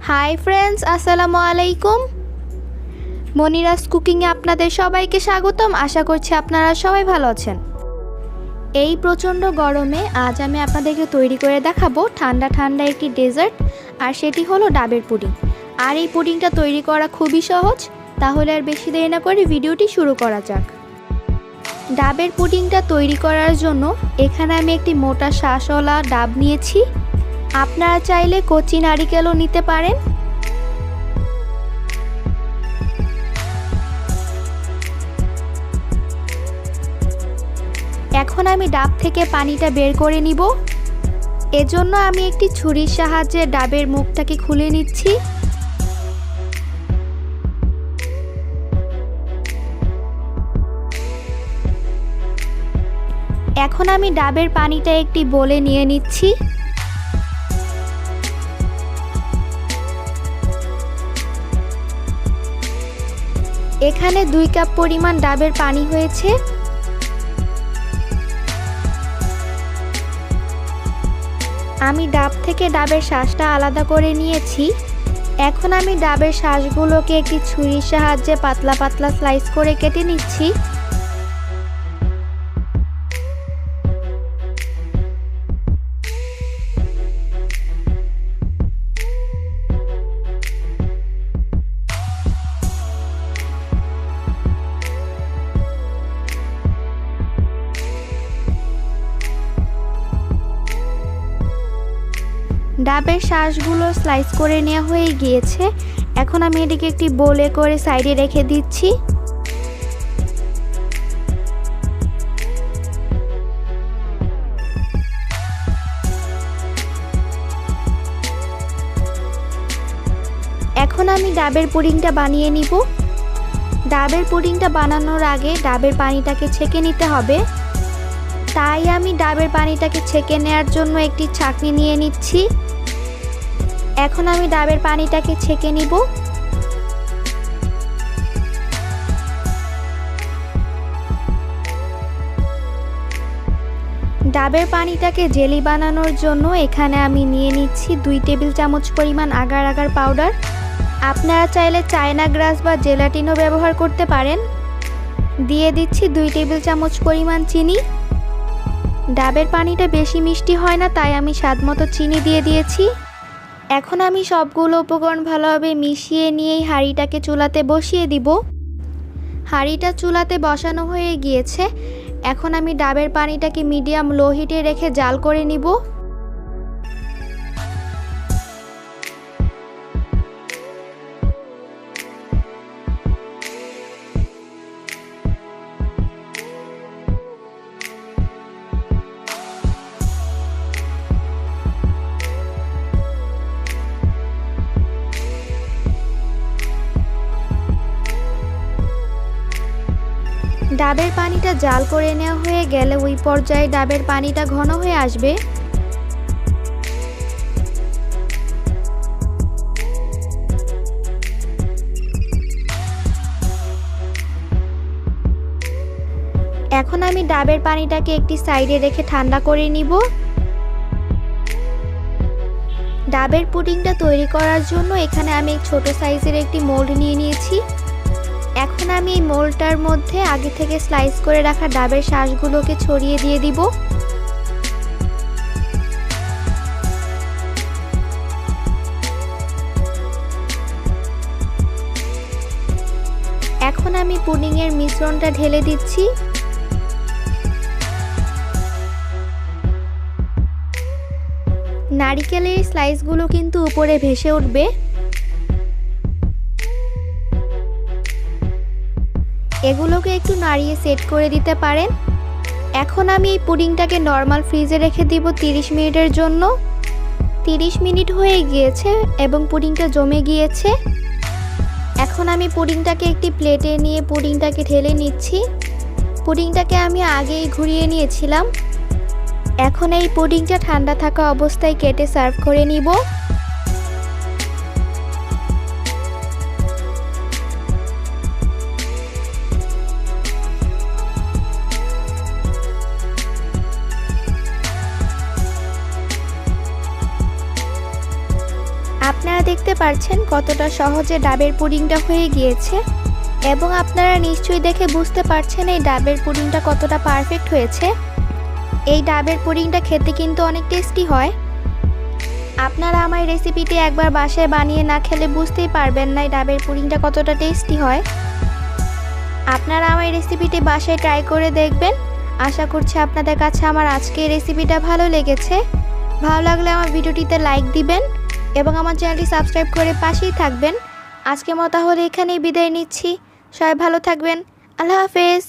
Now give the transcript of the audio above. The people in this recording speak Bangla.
হাই ফ্রেন্ডস, আসসালামু আলাইকুম। মনিরাস কুকিংয়ে আপনাদের সবাইকে স্বাগতম। আশা করছি আপনারা সবাই ভালো আছেন। এই প্রচণ্ড গরমে আজ আমি আপনাদেরকে তৈরি করে দেখাবো ঠান্ডা ঠান্ডা একটি ডেজার্ট, আর সেটি হলো ডাবের পুডিং। আর এই পুডিংটা তৈরি করা খুবই সহজ। তাহলে আর বেশি দেরি না করে ভিডিওটি শুরু করা যাক। ডাবের পুডিংটা তৈরি করার জন্য এখানে আমি একটি মোটা শাঁসওয়ালা ডাব নিয়েছি। আপনারা চাইলে কচি নারিকেলও নিতে পারেন। এখন আমি ডাব থেকে পানিটা বের করে নিব। এজন্য আমি একটি ছুরির সাহায্যে ডাবের মুখটাকে খুলে নিচ্ছি। এখন আমি ডাবের পানিটা একটি বোলে নিয়ে নিচ্ছি। এখানে 2 কাপ পরিমাণ ডাবের পানি হয়েছে। আমি ডাব থেকে ডাবের শাঁসটা আলাদা করে নিয়েছি। এখন আমি ডাবের শাঁসগুলোকে একটি ছুরির সাহায্যে পাতলা পাতলা স্লাইস করে কেটে নিচ্ছি। ডাবের শাঁসগুলো স্লাইস করে নেওয়া হয়ে গিয়েছে। এখন আমি এটিকে একটি বোলে করে সাইডে রেখে দিচ্ছি। এখন আমি ডাবের পুডিংটা বানিয়ে নিব। ডাবের পুডিংটা বানানোর আগে ডাবের পানিটাকে ছেঁকে নিতে হবে। তাই আমি ডাবের পানিটাকে ছেঁকে নেওয়ার জন্য একটি ছাঁকনি নিয়ে নিচ্ছি। এখন আমি ডাবের পানিটাকে ছেঁকে নিব। ডাবের পানিটাকে জেলি বানানোর জন্য এখানে আমি নিয়ে নিচ্ছি 2 টেবিল চামচ পরিমাণ আগার আগার পাউডার। আপনারা চাইলে চায়না গ্রাস বা জেলাটিনও ব্যবহার করতে পারেন। দিয়ে দিচ্ছি 2 টেবিল চামচ পরিমাণ চিনি। ডাবের পানিটা বেশি মিষ্টি হয় না, তাই আমি স্বাদমতো চিনি দিয়ে দিয়েছি। এখন আমি সবগুলো উপকরণ ভালোভাবে মিশিয়ে নিয়েই হাঁড়িটাকে চুলাতে বসিয়ে দিব। হাঁড়িটা চুলাতে বসানো হয়ে গিয়েছে। এখন আমি ডাবের পানিটাকে মিডিয়াম লো হিটে রেখে জাল করে নিব। ডাবের পানিটা জাল করে নেওয়া হয়ে গেলে ওই পর্যায়ে ডাবের পানিটা ঘন হয়ে আসবে। এখন আমি ডাবের পানিটাকে একটি সাইডে রেখে ঠান্ডা করে নিব। ডাবের পুডিংটা তৈরি করার জন্য এখানে আমি ছোট সাইজের একটি মোল্ড নিয়ে নিয়েছি। এখন আমি এই মোল্ডটার মধ্যে আগে থেকে স্লাইস করে রাখা ডাবের শাঁসগুলোকে ছড়িয়ে দিয়ে দিব। এখন আমি পুডিংয়ের মিশ্রণটা ঢেলে দিচ্ছি। নারিকেলের স্লাইসগুলো কিন্তু উপরে ভেসে উঠবে। এগুলোকে একটু নাড়িয়ে সেট করে দিতে পারেন। এখন আমি এই পুডিংটাকে নর্মাল ফ্রিজে রেখে দিব 30 মিনিটের জন্য। 30 মিনিট হয়ে গিয়েছে এবং পুডিংটা জমে গিয়েছে। এখন আমি পুডিংটাকে একটি প্লেটে নিয়ে পুডিংটাকে ঢেলে নিচ্ছি। পুডিংটাকে আমি আগেই ঘুরিয়ে নিয়েছিলাম। এখন এই পুডিংটা ঠান্ডা থাকা অবস্থায় কেটে সার্ভ করে নিব। আপনারা দেখতে পাচ্ছেন কতটা সহজে ডাবের পুডিংটা হয়ে গিয়েছে এবং আপনারা নিশ্চয়ই দেখে বুঝতে পারছেন এই ডাবের পুডিংটা কতটা পারফেক্ট হয়েছে। এই ডাবের পুডিংটা খেতে কিন্তু অনেক টেস্টি হয়। আপনারা আমার রেসিপিটি একবার বাসায় বানিয়ে না খেলে বুঝতেই পারবেন না এই ডাবের পুডিংটা কতটা টেস্টি হয়। আপনারা আমার রেসিপিটি বাসায় ট্রাই করে দেখবেন। আশা করছি আপনাদের কাছে আমার আজকের রেসিপিটা ভালো লেগেছে। ভালো লাগলে আমার ভিডিওটিতে লাইক দিবেন এবং আমার চ্যানেলটি সাবস্ক্রাইব করে পাশেই থাকবেন। আজকের মতো তাহলে এখানেই বিদায় নিচ্ছি। সবাই ভালো থাকবেন। আল্লাহ হাফেজ।